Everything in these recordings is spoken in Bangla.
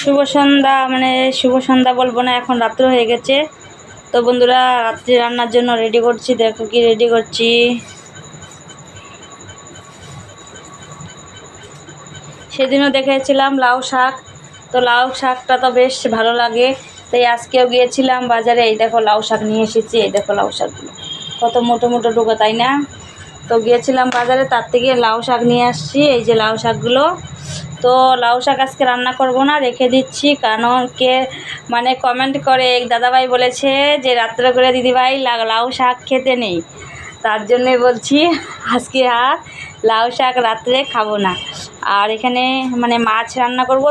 শুভ সন্ধ্যা, মানে শুভ সন্ধ্যা বলবো না, এখন রাত্র হয়ে গেছে। তো বন্ধুরা, রাত্রি রান্নার জন্য রেডি করছি। দেখো কি রেডি করছি। সেদিনও দেখেছিলাম লাউ শাক, তো লাউ শাকটা তো বেশ ভালো লাগে, তাই আজকেও গিয়েছিলাম বাজারে। এই দেখো লাউ শাক নিয়ে এসেছি। এই দেখো লাউ শাকগুলো কত মোটো মোটো ডুগো, তাই না? তো গিয়েছিলাম বাজারে, তার থেকে লাউ শাক নিয়ে আসছি। এই যে লাউ শাকগুলো। তো লাউ শাক আজকে রান্না করব না, রেখে দিচ্ছি। কারণ মানে কমেন্ট করে এক দাদাভাই বলেছে যে রাত্রে করে দিদিভাই লাউ শাক খেতে নেই, তার জন্যে বলছি আজকে আর লাউ শাক রাত্রে খাবো না। আর এখানে মানে মাছ রান্না করব,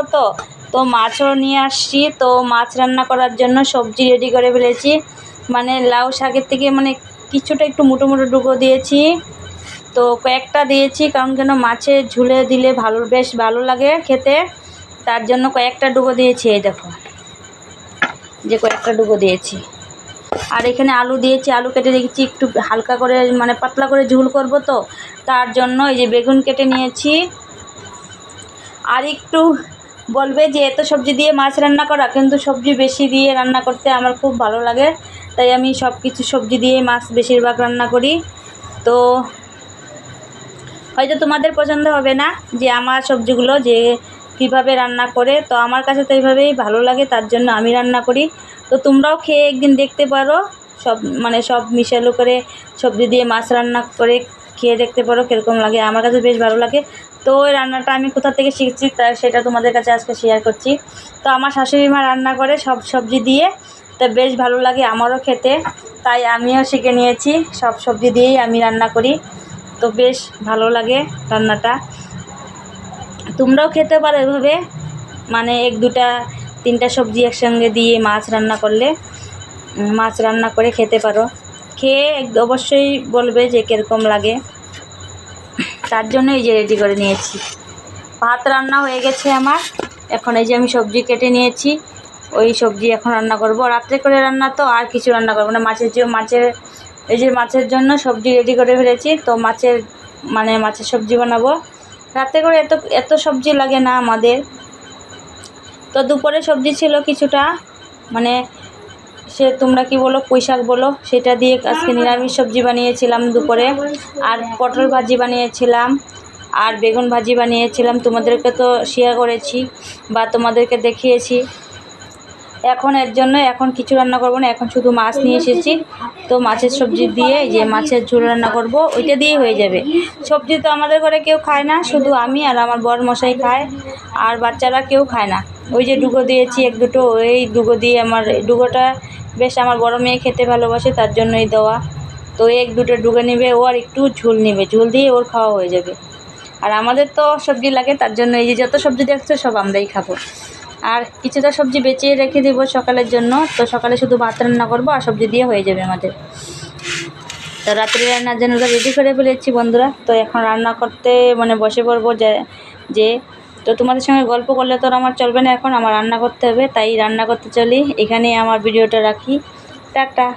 তো মাছও নিয়ে আসছি। তো মাছ রান্না করার জন্য সবজি রেডি করে ফেলেছি। মানে লাউ শাকের থেকে মানে কিছুটা একটু মোটো মোটো ডুগো দিয়েছি, তো কয়েকটা দিয়েছি। কারণ কেন মাছের ঝুলে দিলে বেশ ভালো লাগে খেতে, তার জন্য কয়েকটা ডুগো দিয়েছি। এই দেখো যে কয়েকটা ডুগো দিয়েছি। আর এখানে আলু দিয়েছি, আলু কেটে রেখেছি একটু হালকা করে, মানে পাতলা করে ঝুল করব, তো তার জন্য এই যে বেগুন কেটে নিয়েছি। আর একটু বলবে যে এত সবজি দিয়ে মাছ রান্না করা, কিন্তু সবজি বেশি দিয়ে রান্না করতে আমার খুব ভালো লাগে, তাই আমি সব কিছু সবজি দিয়ে মাছ বেশিরভাগ রান্না করি। তো হয়তো তোমাদের পছন্দ হবে না যে আমার সবজিগুলো যে কীভাবে রান্না করে, তো আমার কাছে তো এইভাবেই ভালো লাগে, তার জন্য আমি রান্না করি। তো তোমরাও খেয়ে একদিন দেখতে পারো, সব মিশালো করে সবজি দিয়ে মাছ রান্না করে খেয়ে দেখতে পারো কীরকম লাগে। আমার কাছে বেশ ভালো লাগে। তো ওই রান্নাটা আমি কোথা থেকে শিখছি সেটা তোমাদের কাছে আজকে শেয়ার করছি। তো আমার শাশুড়ি মা রান্না করে সব সবজি দিয়ে, তো বেশ ভালো লাগে আমারও খেতে, তাই আমিও শিখে নিয়েছি। সব সবজি দিয়েই আমি রান্না করি, তো বেশ ভালো লাগে রান্নাটা। তোমরাও খেতে পারো এভাবে, মানে 1-2-3টা সবজি একসঙ্গে দিয়ে মাছ রান্না করে খেতে পারো। খেয়ে অবশ্যই বলবে যে কীরকম লাগে। তার জন্য এই যে রেডি করে নিয়েছি। ভাত রান্না হয়ে গেছে আমার। এখন এই যে আমি সবজি কেটে নিয়েছি, ওই সবজি এখন রান্না করব। রাত্রে করে রান্না, তো আর কিছু রান্না করবো না। মাছের জন্য সবজি রেডি করে ফেলেছি। তো মাছের সবজি বানাবো। রাত্রে করে এত সবজি লাগে না আমাদের। তো দুপুরে সবজি ছিল কিছুটা, মানে তোমরা কি বলো, পুঁই শাক বলো, সেটা দিয়ে আজকে নিরামিষ সবজি বানিয়েছিলাম দুপুরে। আর পটল ভাজি বানিয়েছিলাম, আর বেগুন ভাজি বানিয়েছিলাম। তোমাদেরকে তো শেয়ার করেছি বা তোমাদেরকে দেখিয়েছি। এখন কিছু রান্না করব না, এখন শুধু মাছ নিয়ে এসেছি। তো মাছের সবজি দিয়ে যে মাছের ঝোল রান্না করব, ওইটা দিয়ে হয়ে যাবে। সবজি তো আমাদের ঘরে কেউ খায় না, শুধু আমি আর আমার বর মশাই খায়, আর বাচ্চারা কেউ খায় না। ওই যে ডুগো দিয়েছি 1-2, ওই ডুগো দিয়ে আমার ডুগোটা বেশ আমার বড় মেয়ে খেতে ভালোবাসে, তার জন্যই দেওয়া। তো 1-2 ডুগো নেবে ও, আর একটু ঝোল নেবে, ঝোল দিয়ে ওর খাওয়া হয়ে যাবে। আর আমাদের তো সবজি লাগে, তার জন্য এই যে যত সবজি দেখছো সব আমরাই খাবো। আর কিছুটা সবজি বেঁচিয়ে রেখে দেবো সকালের জন্য। তো সকালে শুধু ভাত রান্না করবো আর সবজি দিয়ে হয়ে যাবে আমাদের। তো রাত্রে রান্নার জন্য রেডি করে ফেলেছি বন্ধুরা। তো এখন রান্না করতে বসে পড়বো। তো তোমাদের সঙ্গে গল্প করলে তো আমার চলবে না, এখন আমার রান্না করতে হবে, তাই রান্না করতে চলি। এখানেই আমার ভিডিওটা রাখি। টাটা।